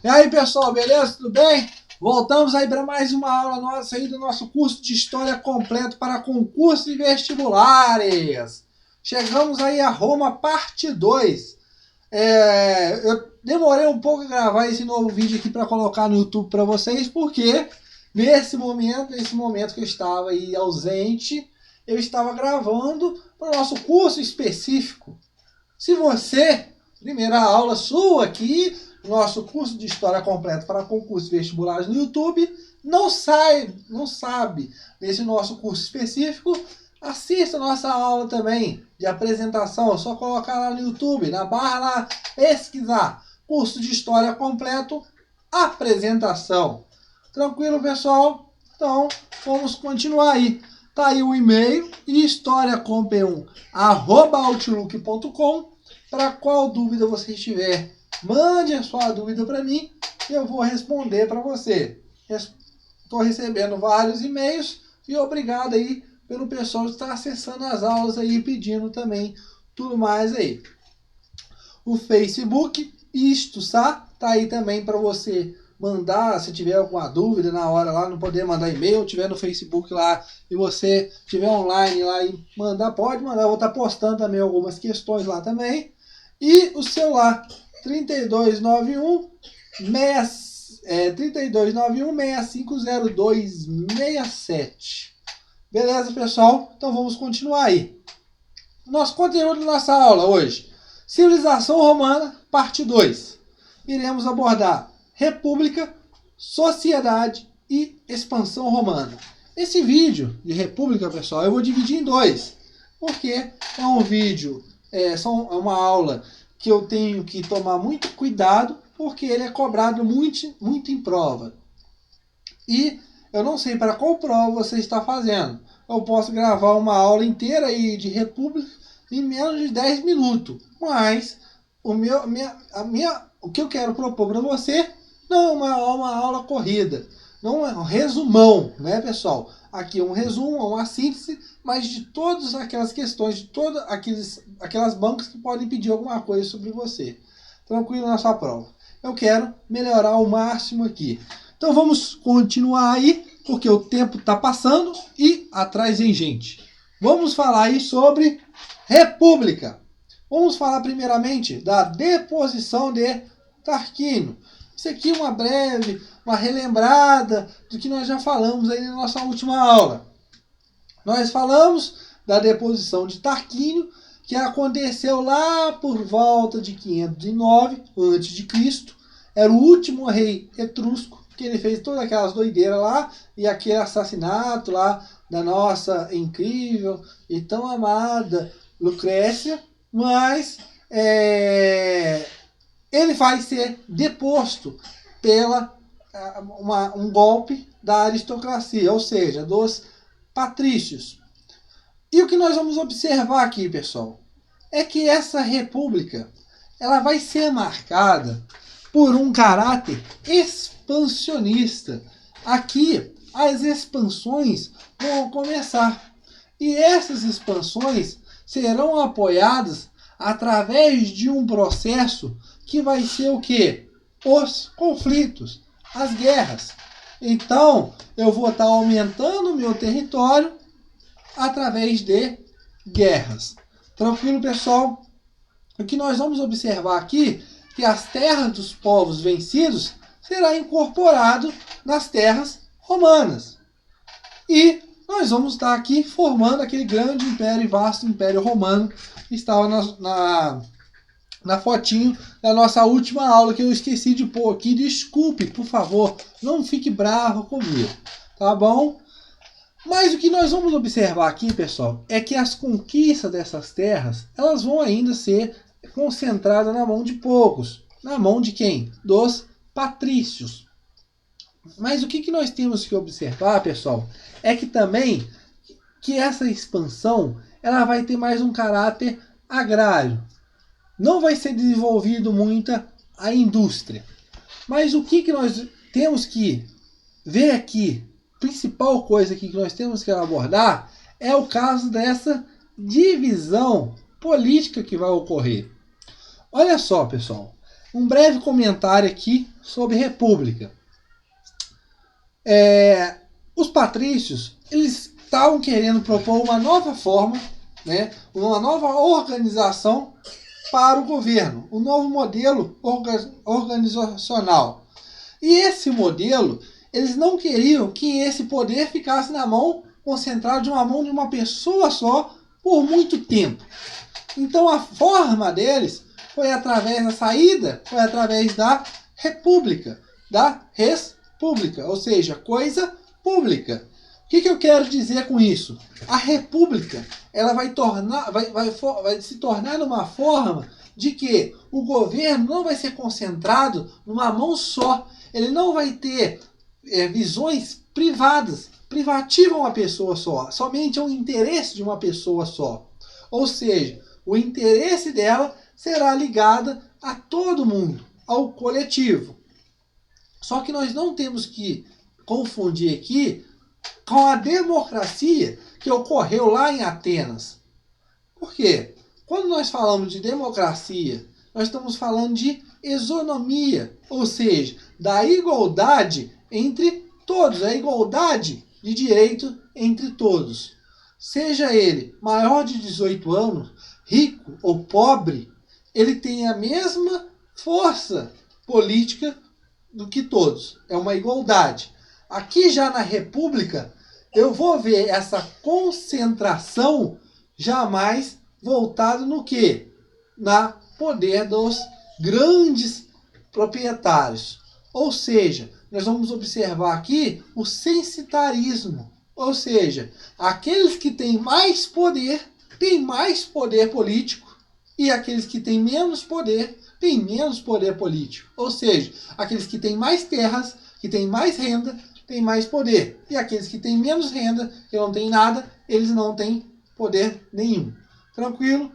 E aí, pessoal, beleza? Tudo bem? Voltamos aí para mais uma aula nossa aí do nosso curso de História completo para concursos e vestibulares. Chegamos aí a Roma, parte 2. Eu demorei um pouco a gravar esse novo vídeo aqui para colocar no YouTube para vocês, porque nesse momento que eu estava aí ausente, eu estava gravando para o nosso curso específico. Se você, primeira aula sua aqui, nosso curso de História completo para concursos vestibulares no YouTube, não sabe desse nosso curso específico, assista a nossa aula também de apresentação. É só colocar lá no YouTube, na barra lá, pesquisar curso de História completo, apresentação. Tranquilo, pessoal? Então, vamos continuar aí. Tá aí o e-mail, historiacomp1@outlook.com. Para qual dúvida você estiver, mande a sua dúvida para mim e eu vou responder para você. Estou recebendo vários e-mails e obrigado aí pelo pessoal que está acessando as aulas aí, pedindo também tudo mais aí. O Facebook, tá aí também para você mandar, se tiver alguma dúvida na hora lá, não poder mandar e-mail, tiver no Facebook lá e você tiver online lá e mandar, pode mandar, eu vou estar postando também algumas questões lá também. E o celular 3291 650267. Beleza, pessoal? Então vamos continuar aí. Nosso conteúdo da nossa aula hoje: Civilização Romana, parte 2. Iremos abordar República, Sociedade e Expansão Romana. Esse vídeo de República, pessoal, eu vou dividir em dois, porque é um vídeo, é uma aula que eu tenho que tomar muito cuidado, porque ele é cobrado muito em prova. E eu não sei para qual prova você está fazendo. Eu posso gravar uma aula inteira aí de República em menos de 10 minutos. Mas o que eu quero propor para você não é uma aula corrida. Não é um resumão, né, pessoal? Aqui é um resumo, uma síntese, mas de todas aquelas questões, de todas aquelas bancas que podem pedir alguma coisa sobre você. Tranquilo na sua prova. Eu quero melhorar ao máximo aqui. Então vamos continuar aí, porque o tempo está passando e atrás vem gente. Vamos falar aí sobre República. Vamos falar primeiramente da deposição de Tarquínio. Isso aqui é uma relembrada do que nós já falamos aí na nossa última aula. Nós falamos da deposição de Tarquínio, que aconteceu lá por volta de 509 a.C. Era o último rei etrusco, que ele fez todas aquelas doideiras lá, e aquele assassinato lá da nossa incrível e tão amada Lucrécia, mas ele vai ser deposto pela um golpe da aristocracia, ou seja, dos patrícios. E o que nós vamos observar aqui, pessoal, é que essa república ela vai ser marcada por um caráter expansionista. Aqui as expansões vão começar. E essas expansões serão apoiadas através de um processo que vai ser o quê? Os conflitos, as guerras. Então, eu vou estar aumentando o meu território através de guerras. Tranquilo, pessoal? O que nós vamos observar aqui é que as terras dos povos vencidos será incorporado nas terras romanas. E nós vamos estar aqui formando aquele grande império e vasto império romano que estava na fotinho da nossa última aula, que eu esqueci de pôr aqui. Desculpe, por favor, não fique bravo comigo, tá bom? Mas o que nós vamos observar aqui, pessoal, é que as conquistas dessas terras, elas vão ainda ser concentradas na mão de poucos. Na mão de quem? Dos patrícios. Mas o que nós temos que observar, pessoal, é que também que essa expansão ela vai ter mais um caráter agrário. Não vai ser desenvolvido muita a indústria. Mas o que nós temos que ver aqui, principal coisa aqui que nós temos que abordar, é o caso dessa divisão política que vai ocorrer. Olha só, pessoal, um breve comentário aqui sobre república. Os patrícios, eles estavam querendo propor uma nova forma, né, uma nova organização para o governo, um novo modelo organizacional. E esse modelo, eles não queriam que esse poder ficasse na mão, concentrado de uma pessoa só, por muito tempo. Então a forma deles foi através da saída, foi através da república, ou seja, coisa pública. O que eu quero dizer com isso? A república, ela vai se tornar numa forma de que o governo não vai ser concentrado numa mão só. Ele não vai ter visões privadas, privativam uma pessoa só, somente o interesse de uma pessoa só. Ou seja, o interesse dela será ligado a todo mundo, ao coletivo. Só que nós não temos que confundir aqui com a democracia que ocorreu lá em Atenas. Por quê? Quando nós falamos de democracia, nós estamos falando de isonomia, ou seja, da igualdade entre todos, a igualdade de direito entre todos. Seja ele maior de 18 anos, rico ou pobre, ele tem a mesma força política do que todos. É uma igualdade. Aqui já na República, eu vou ver essa concentração jamais voltada no quê? Na poder dos grandes proprietários. Ou seja, nós vamos observar aqui o censitarismo. Ou seja, aqueles que têm mais poder político, e aqueles que têm menos poder político. Ou seja, aqueles que têm mais terras, que têm mais renda, têm mais poder. E aqueles que têm menos renda, que não têm nada, eles não têm poder nenhum. Tranquilo?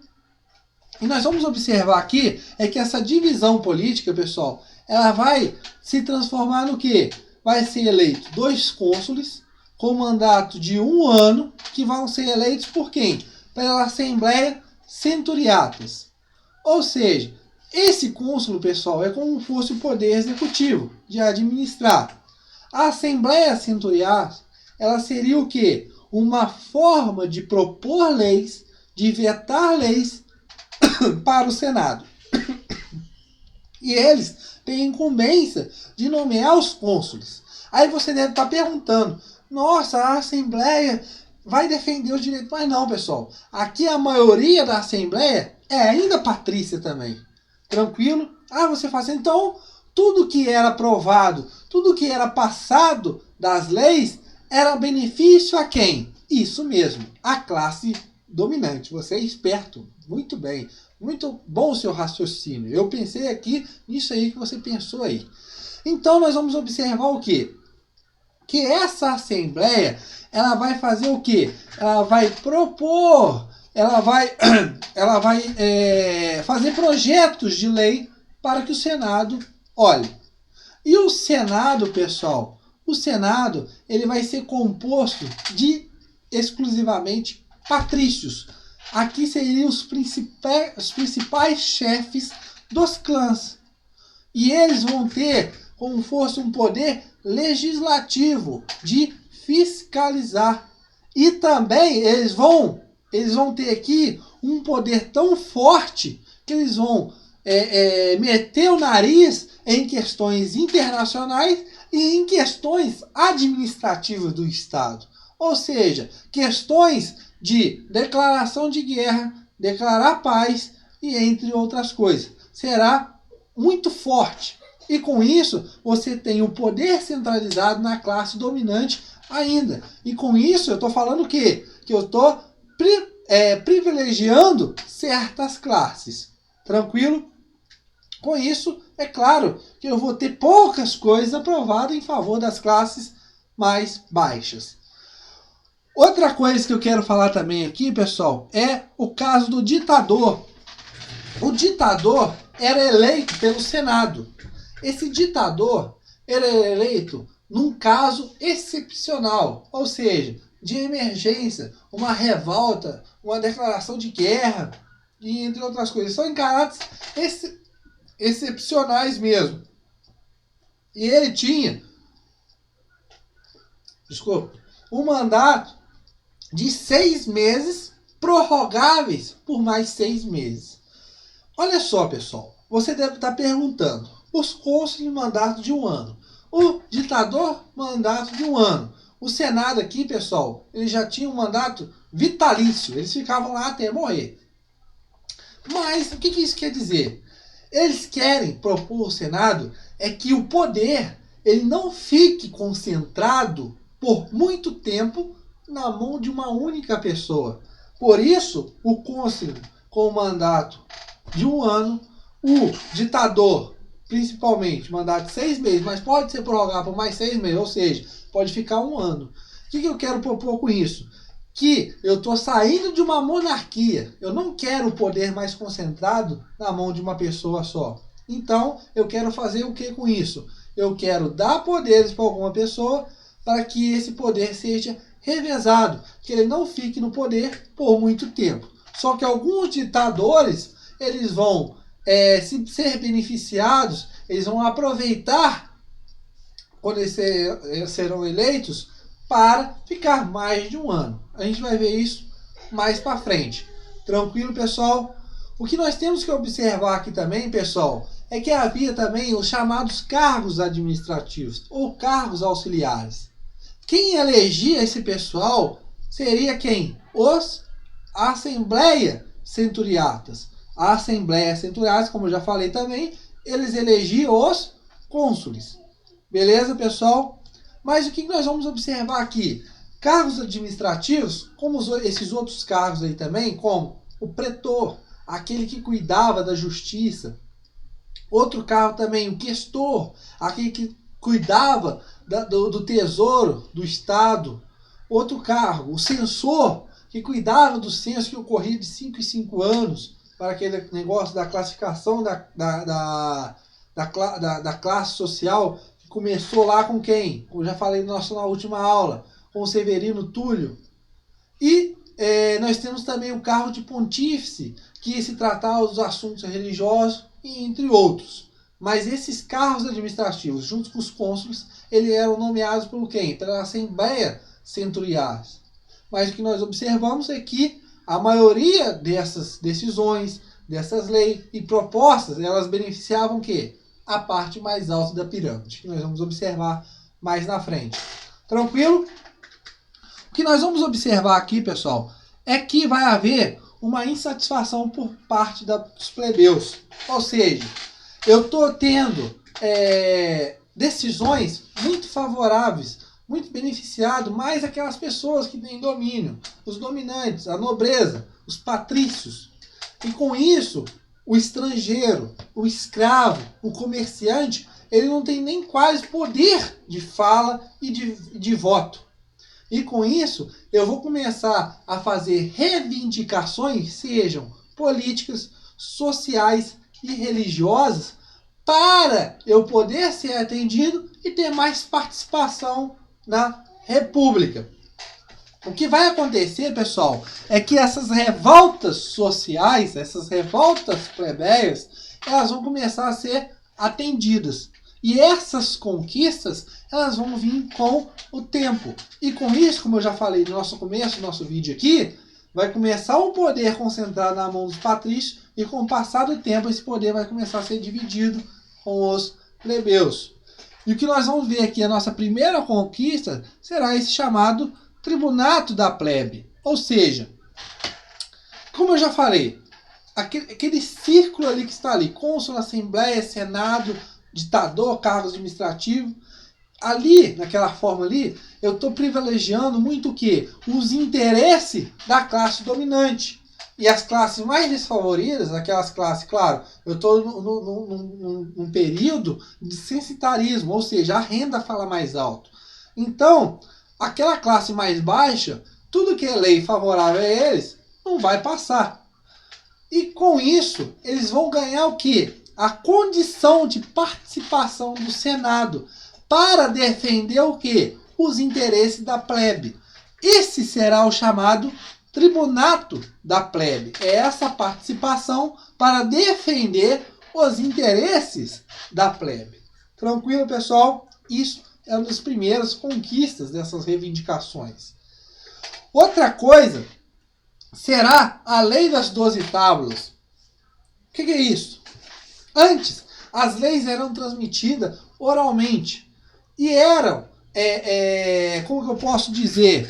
E nós vamos observar aqui que essa divisão política, pessoal, ela vai se transformar no quê? Vai ser eleito 2 cônsules com mandato de 1 ano, que vão ser eleitos por quem? Pela Assembleia Centuriatas. Ou seja, esse cônsulo, pessoal, é como se fosse o poder executivo de administrar. A Assembleia Centuriatas, ela seria o quê? Uma forma de propor leis, de vetar leis para o Senado. E eles têm incumbência de nomear os cônsules. Aí você deve estar perguntando, nossa, a Assembleia vai defender os direitos. Mas não, pessoal. Aqui a maioria da Assembleia é ainda patrícia também. Tranquilo? Você faz assim. Então, tudo que era aprovado, tudo que era passado das leis, era benefício a quem? Isso mesmo, a classe dominante. Você é esperto. Muito bem. Muito bom o seu raciocínio. Eu pensei aqui nisso aí que você pensou aí. Então, nós vamos observar o quê? Que essa Assembleia, ela vai fazer o quê? Ela vai propor, ela vai fazer projetos de lei para que o Senado olhe. E o Senado, pessoal, ele vai ser composto de exclusivamente patrícios. Aqui seriam os principais chefes dos clãs. E eles vão ter como fosse um poder legislativo de fiscalizar. E também eles vão ter aqui um poder tão forte que eles vão meter o nariz em questões internacionais e em questões administrativas do Estado. Ou seja, questões de declaração de guerra, declarar paz e entre outras coisas. Será muito forte. E com isso, você tem o poder centralizado na classe dominante ainda. E com isso, eu estou falando o quê? Que eu estou privilegiando certas classes. Tranquilo? Com isso, é claro que eu vou ter poucas coisas aprovadas em favor das classes mais baixas. Outra coisa que eu quero falar também aqui, pessoal, é o caso do ditador. O ditador era eleito pelo Senado. Esse ditador era eleito num caso excepcional, ou seja, de emergência, uma revolta, uma declaração de guerra, e entre outras coisas. São encarados excepcionais mesmo. E ele tinha, um mandato de 6 meses, prorrogáveis por mais 6 meses. Olha só, pessoal, você deve estar perguntando, os cônsules mandato de 1 ano, o ditador mandato de 1 ano. O Senado aqui, pessoal, ele já tinha um mandato vitalício, eles ficavam lá até morrer. Mas o que isso quer dizer? Eles querem propor ao Senado é que o poder ele não fique concentrado por muito tempo na mão de uma única pessoa. Por isso, o cônsul com o mandato de 1 ano, o ditador, principalmente, mandato de 6 meses, mas pode ser prorrogado por mais 6 meses, ou seja, pode ficar 1 ano. O que eu quero propor com isso? Que eu estou saindo de uma monarquia. Eu não quero o poder mais concentrado na mão de uma pessoa só. Então, eu quero fazer o que com isso? Eu quero dar poderes para alguma pessoa para que esse poder seja revezado, que ele não fique no poder por muito tempo. Só que alguns ditadores, eles vão se ser beneficiados, eles vão aproveitar quando eles serão eleitos para ficar mais de 1 ano. A gente vai ver isso mais para frente. Tranquilo, pessoal? O que nós temos que observar aqui também, pessoal, é que havia também os chamados cargos administrativos ou cargos auxiliares. Quem elegia esse pessoal seria quem? Os Assembleia Centuriatas. A Assembleia Centuriatas, como eu já falei também, eles elegiam os cônsules. Beleza, pessoal? Mas o que nós vamos observar aqui? Cargos administrativos, como esses outros cargos aí também, como o pretor, aquele que cuidava da justiça. Outro cargo também, o questor, aquele que cuidava do tesouro do Estado. Outro cargo, o censor, que cuidava do censo que ocorria de 5 em 5 anos, para aquele negócio da classificação da classe social, que começou lá com quem? Como já falei na última aula, com o Severino Túlio. E nós temos também o cargo de pontífice, que se tratava dos assuntos religiosos, e entre outros. Mas esses cargos administrativos, junto com os cônsules, eles eram nomeados por quem? Pela Assembleia Centuriatas. Mas o que nós observamos é que a maioria dessas decisões, dessas leis e propostas, elas beneficiavam o quê? A parte mais alta da pirâmide, que nós vamos observar mais na frente. Tranquilo? O que nós vamos observar aqui, pessoal, é que vai haver uma insatisfação por parte dos plebeus. Ou seja, eu estou tendo decisões muito favoráveis, muito beneficiado, mais aquelas pessoas que têm domínio, os dominantes, a nobreza, os patrícios. E com isso, o estrangeiro, o escravo, o comerciante, ele não tem nem quase poder de fala e de voto. E com isso, eu vou começar a fazer reivindicações, sejam políticas, sociais e religiosas, para eu poder ser atendido e ter mais participação na República. O que vai acontecer, pessoal, é que essas revoltas sociais, essas revoltas plebeias, elas vão começar a ser atendidas. E essas conquistas, elas vão vir com o tempo. E com isso, como eu já falei no nosso começo do nosso vídeo aqui, vai começar o poder concentrado na mão dos patrícios e com o passar do tempo esse poder vai começar a ser dividido com os plebeus. E o que nós vamos ver aqui, a nossa primeira conquista, será esse chamado tribunato da plebe. Ou seja, como eu já falei, aquele círculo ali que está ali, cônsul, assembleia, senado, ditador, cargo administrativo, ali, naquela forma ali, eu estou privilegiando muito o quê? Os interesses da classe dominante. E as classes mais desfavoridas, aquelas classes, claro, eu estou num período de censitarismo, ou seja, a renda fala mais alto. Então, aquela classe mais baixa, tudo que é lei favorável a eles, não vai passar. E com isso, eles vão ganhar o quê? A condição de participação do Senado para defender o quê? Os interesses da plebe. Esse será o chamado tribunato da plebe. É essa participação para defender os interesses da plebe. Tranquilo, pessoal? Isso é uma das primeiras conquistas dessas reivindicações. Outra coisa será a lei das 12 tábuas. O que é isso? Antes, as leis eram transmitidas oralmente e eram, como que eu posso dizer,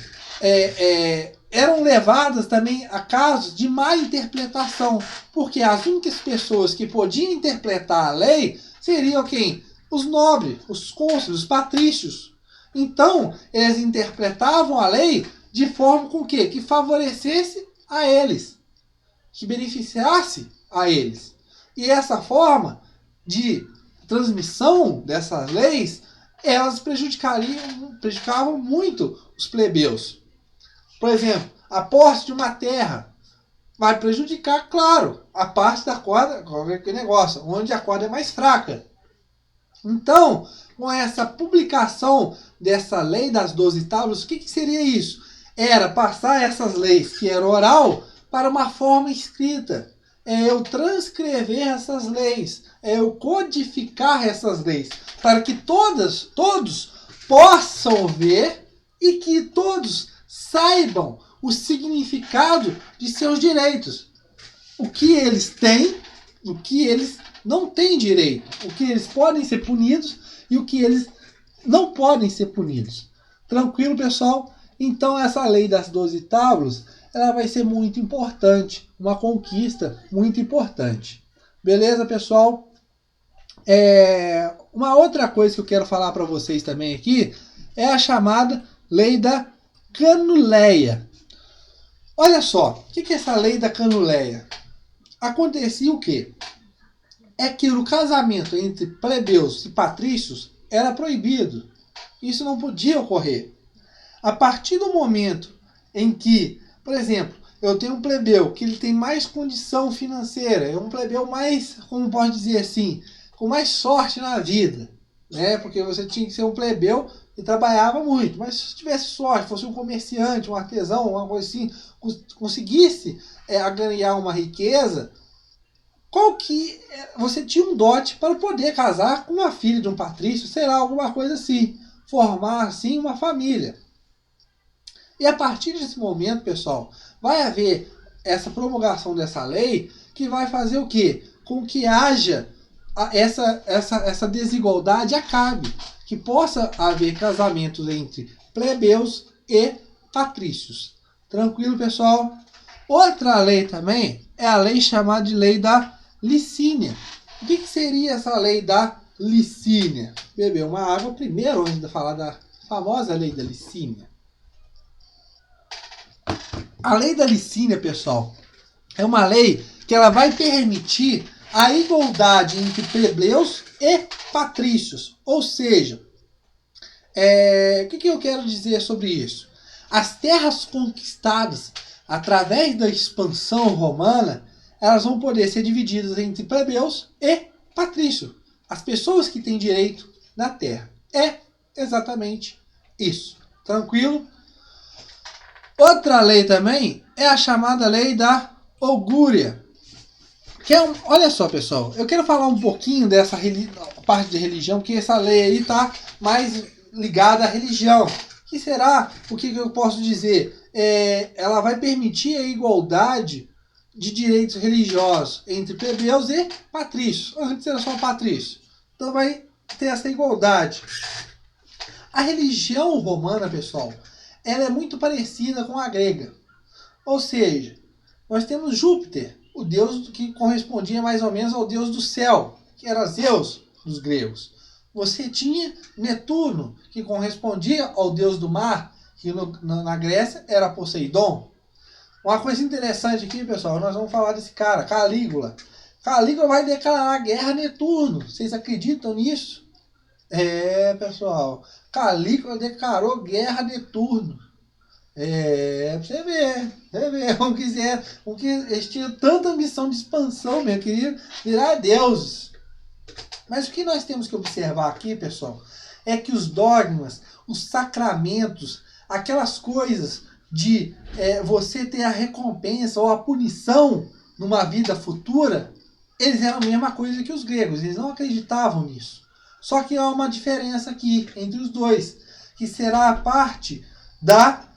eram levadas também a casos de má interpretação, porque as únicas pessoas que podiam interpretar a lei seriam quem? Os nobres, os cônsules, os patrícios. Então, eles interpretavam a lei de forma com que favorecesse a eles, que beneficiasse a eles. E essa forma de transmissão dessas leis, elas prejudicavam muito os plebeus. Por exemplo, a posse de uma terra vai prejudicar, claro, a parte da corda, qualquer negócio, onde a corda é mais fraca. Então, com essa publicação dessa lei das 12 tábuas, o que seria isso? Era passar essas leis, que era oral, para uma forma escrita. É eu transcrever essas leis, é eu codificar essas leis, para que todos possam ver e que todos saibam o significado de seus direitos. O que eles têm, o que eles não têm direito, o que eles podem ser punidos e o que eles não podem ser punidos. Tranquilo, pessoal? Então essa lei das 12 tábuas, ela vai ser muito importante, uma conquista muito importante. Beleza, pessoal? Uma outra coisa que eu quero falar para vocês também aqui é a chamada lei da Canuleia. Olha só, o que é essa lei da Canuleia? Acontecia o quê? É que o casamento entre plebeus e patrícios era proibido. Isso não podia ocorrer. A partir do momento em que, por exemplo, eu tenho um plebeu que ele tem mais condição financeira, é um plebeu mais, como pode dizer assim, com mais sorte na vida, né? Porque você tinha que ser um plebeu e trabalhava muito, mas se tivesse sorte, fosse um comerciante, um artesão, uma coisa assim, conseguisse ganhar uma riqueza, você tinha um dote para poder casar com uma filha de um patrício, sei lá, alguma coisa assim, formar assim uma família. E a partir desse momento, pessoal, vai haver essa promulgação dessa lei que vai fazer o quê? Com que haja essa desigualdade acabe, que possa haver casamentos entre plebeus e patrícios. Tranquilo, pessoal? Outra lei também é a lei chamada de lei da Licínia. O que seria essa lei da Licínia? Beber uma água primeiro antes de falar da famosa lei da Licínia. A lei da Licínia, pessoal, é uma lei que ela vai permitir a igualdade entre plebeus e patrícios. Ou seja, o que eu quero dizer sobre isso? As terras conquistadas através da expansão romana, elas vão poder ser divididas entre plebeus e patrícios. As pessoas que têm direito na terra. É exatamente isso. Tranquilo? Outra lei também é a chamada lei da augúria. Olha só, pessoal, eu quero falar um pouquinho dessa parte de religião, porque essa lei aí está mais ligada à religião. Que será, o que eu posso dizer? Ela vai permitir a igualdade de direitos religiosos entre plebeus e patrícios. Antes era só patrício. Então vai ter essa igualdade. A religião romana, pessoal, ela é muito parecida com a grega. Ou seja, nós temos Júpiter, o deus que correspondia mais ou menos ao deus do céu, que era Zeus dos gregos. Você tinha Netuno, que correspondia ao deus do mar, que na Grécia era Poseidon. Uma coisa interessante aqui, pessoal, nós vamos falar desse cara, Calígula. Calígula vai declarar guerra a Netuno. Vocês acreditam nisso? Pessoal, Calígula declarou guerra a Netuno. Pra você ver, como que eles tinham tanta ambição de expansão, meu querido, virar deuses. Mas o que nós temos que observar aqui, pessoal, é que os dogmas, os sacramentos, aquelas coisas de você ter a recompensa ou a punição numa vida futura, eles eram a mesma coisa que os gregos, eles não acreditavam nisso. Só que há uma diferença aqui entre os dois, que será a parte da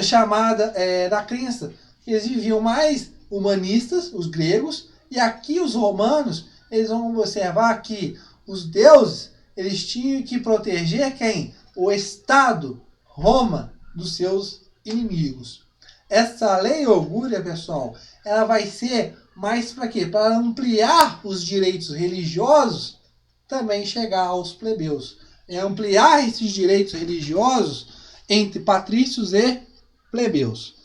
chamada da crença. Eles viviam mais humanistas, os gregos, e aqui os romanos, eles vão observar que os deuses, eles tinham que proteger quem? O Estado, Roma, dos seus inimigos. Essa lei augúria, pessoal, ela vai ser mais para quê? Para ampliar os direitos religiosos, também chegar aos plebeus. É ampliar esses direitos religiosos entre patrícios e plebeus.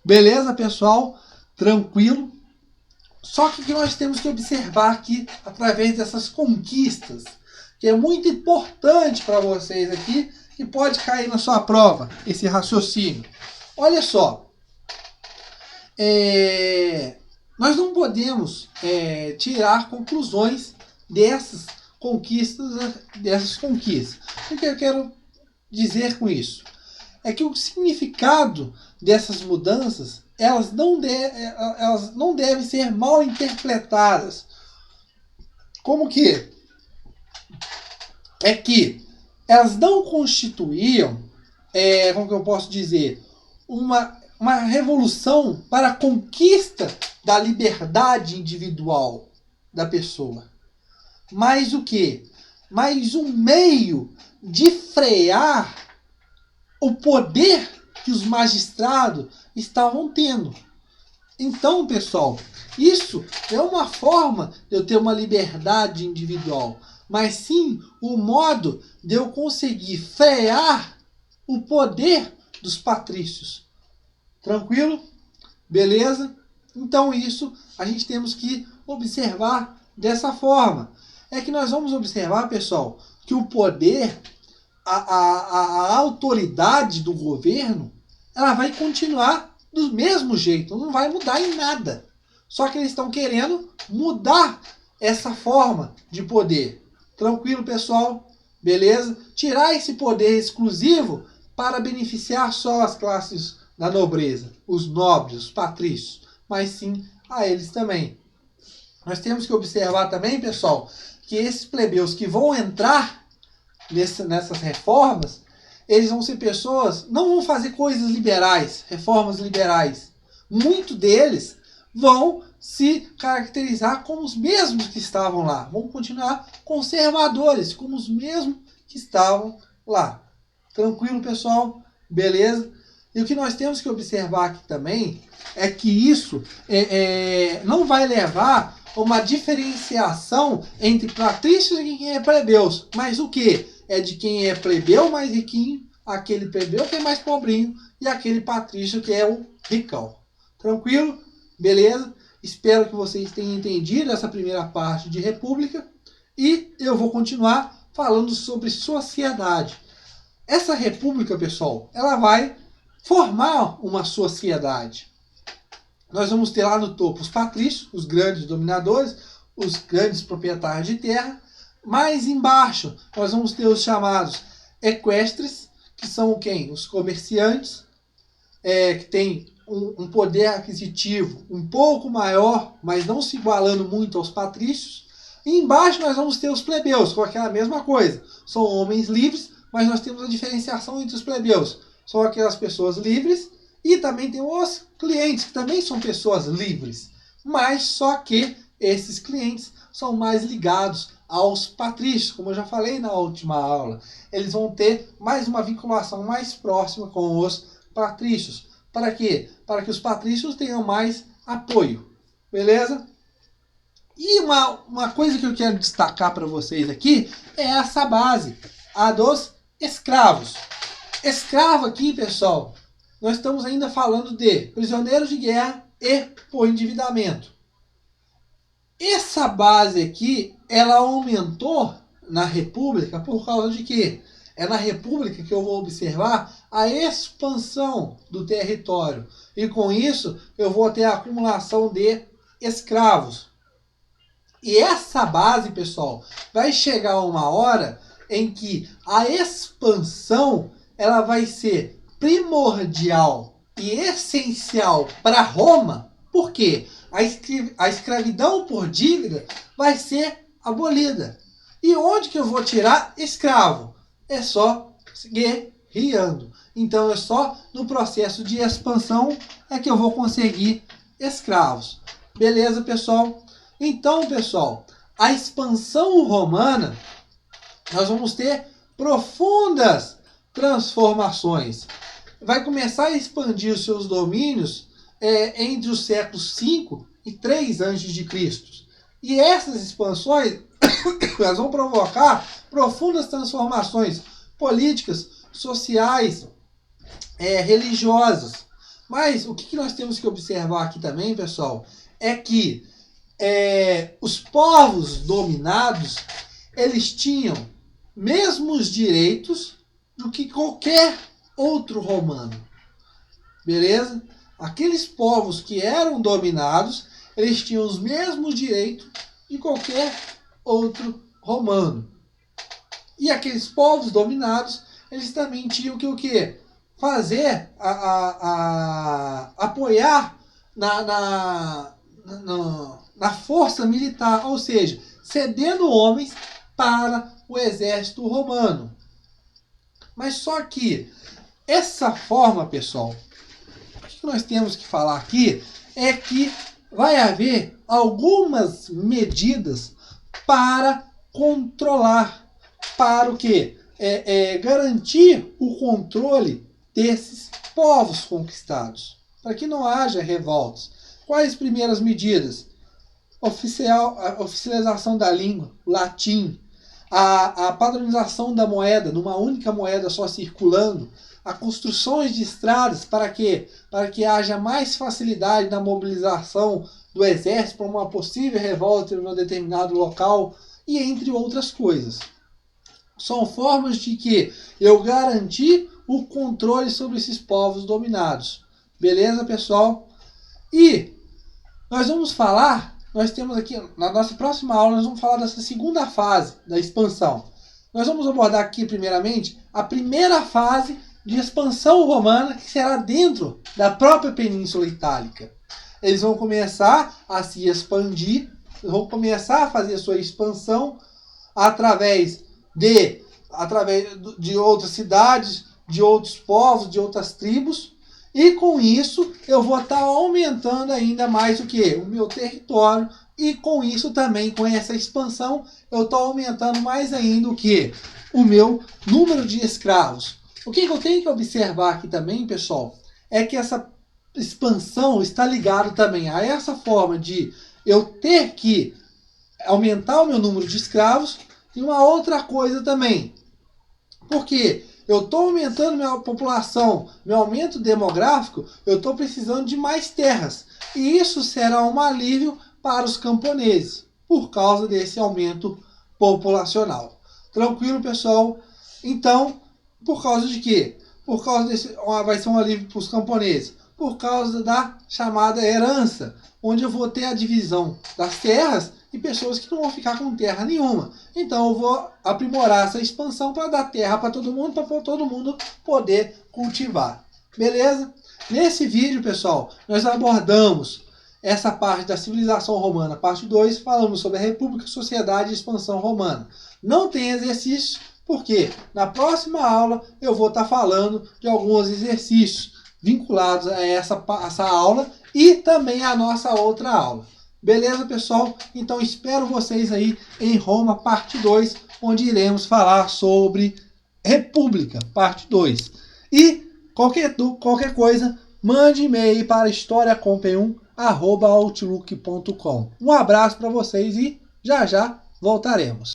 Beleza, pessoal? Tranquilo? Só que o que nós temos que observar aqui, através dessas conquistas, que é muito importante para vocês aqui, que pode cair na sua prova, esse raciocínio. Olha só, nós não podemos tirar conclusões dessas conquistas. O que eu quero dizer com isso? É que o significado dessas mudanças, elas não devem ser mal interpretadas. Como que? É que elas não constituíam, como que eu posso dizer, uma revolução para a conquista da liberdade individual da pessoa. Mas o quê? Mas um meio de frear o poder que os magistrados estavam tendo. Então, pessoal, isso é uma forma de eu ter uma liberdade individual, mas sim o modo de eu conseguir frear o poder dos patrícios. Tranquilo? Beleza? Então isso a gente temos que observar dessa forma. É que nós vamos observar, pessoal, que o poder, a autoridade do governo, ela vai continuar do mesmo jeito, não vai mudar em nada. Só que eles estão querendo mudar essa forma de poder. Tranquilo, pessoal? Beleza? Tirar esse poder exclusivo para beneficiar só as classes da nobreza, os nobres, os patrícios, mas sim a eles também. Nós temos que observar também, pessoal, que esses plebeus que vão entrar nessas reformas, eles vão ser pessoas, não vão fazer coisas liberais, reformas liberais. Muitos deles vão se caracterizar como os mesmos que estavam lá. Vão continuar conservadores, como os mesmos que estavam lá. Tranquilo, pessoal? Beleza? E o que nós temos que observar aqui também é que isso não vai levar a uma diferenciação entre patrícios e quem é plebeus. Mas o que? É de quem é plebeu mais riquinho, aquele plebeu que é mais pobrinho e aquele patrício que é o ricão. Tranquilo? Beleza? Espero que vocês tenham entendido essa primeira parte de república e eu vou continuar falando sobre sociedade. Essa república, pessoal, ela vai formar uma sociedade. Nós vamos ter lá no topo os patrícios, os grandes dominadores, os grandes proprietários de terra. Mais embaixo, nós vamos ter os chamados equestres, que são quem? Os comerciantes, que têm um poder aquisitivo um pouco maior, mas não se igualando muito aos patrícios. E embaixo nós vamos ter os plebeus, com aquela mesma coisa. São homens livres, mas nós temos a diferenciação entre os plebeus. São aquelas pessoas livres e também tem os clientes, que também são pessoas livres. Mas só que esses clientes são mais ligados aos patrícios, como eu já falei na última aula. Eles vão ter mais uma vinculação mais próxima com os patrícios. Para quê? Para que os patrícios tenham mais apoio. Beleza? E uma coisa que eu quero destacar para vocês aqui é essa base, a dos escravos. Escravo aqui, pessoal, nós estamos ainda falando de prisioneiros de guerra e por endividamento. Essa base aqui, ela aumentou na República por causa de quê? É na República que eu vou observar a expansão do território. E com isso, eu vou ter a acumulação de escravos. E essa base, pessoal, vai chegar uma hora em que a expansão ela vai ser primordial e essencial para Roma. Por quê? a escravidão por dívida vai ser abolida. E onde que eu vou tirar escravo? É só guerreando. Então é só no processo de expansão é que eu vou conseguir escravos. Beleza, pessoal? Então, pessoal, a expansão romana, nós vamos ter profundas transformações. Vai começar a expandir os seus domínios entre os séculos 5 e 3 a.C. E essas expansões elas vão provocar profundas transformações políticas, sociais, religiosas. Mas o que nós temos que observar aqui também, pessoal, é que os povos dominados, eles tinham mesmos direitos do que qualquer outro romano. Beleza? Aqueles povos que eram dominados, eles tinham os mesmos direitos de qualquer outro romano. E aqueles povos dominados, eles também tinham que o quê? Fazer, apoiar na força militar, ou seja, cedendo homens para o exército romano. Mas só que essa forma, pessoal, o que nós temos que falar aqui é que vai haver algumas medidas para controlar, para o quê? Garantir o controle desses povos conquistados, para que não haja revoltas. Quais as primeiras medidas? A oficialização da língua, o latim, a padronização da moeda, numa única moeda só circulando, a construções de estradas para que haja mais facilidade na mobilização do exército para uma possível revolta em um determinado local, e entre outras coisas. São formas de que eu garantir o controle sobre esses povos dominados. Beleza, pessoal? E nós vamos falar, nós temos aqui, na nossa próxima aula, nós vamos falar dessa segunda fase da expansão. Nós vamos abordar aqui, primeiramente, a primeira fase de expansão romana, que será dentro da própria Península Itálica. Eles vão começar a se expandir, vão começar a fazer a sua expansão através de outras cidades, de outros povos, de outras tribos, e com isso eu vou estar aumentando ainda mais o meu território, e com isso também, com essa expansão, eu estou aumentando mais ainda o meu número de escravos. O que eu tenho que observar aqui também, pessoal, é que essa expansão está ligada também a essa forma de eu ter que aumentar o meu número de escravos, e uma outra coisa também, porque eu estou aumentando minha população, meu aumento demográfico, eu estou precisando de mais terras, e isso será um alívio para os camponeses, por causa desse aumento populacional. Tranquilo, pessoal? Então, por causa de quê? Por causa vai ser um alívio para os camponeses, por causa da chamada herança, onde eu vou ter a divisão das terras e pessoas que não vão ficar com terra nenhuma. Então eu vou aprimorar essa expansão para dar terra para todo mundo, para todo mundo poder cultivar. Beleza? Nesse vídeo, pessoal, nós abordamos essa parte da civilização romana, parte 2, falamos sobre a República, Sociedade e Expansão Romana. Não tem exercícios, porque na próxima aula eu vou estar falando de alguns exercícios vinculados a essa aula e também a nossa outra aula. Beleza, pessoal? Então espero vocês aí em Roma, parte 2, onde iremos falar sobre República, parte 2. E qualquer coisa, mande e-mail para historiacomp1@outlook.com. Um abraço para vocês e já voltaremos.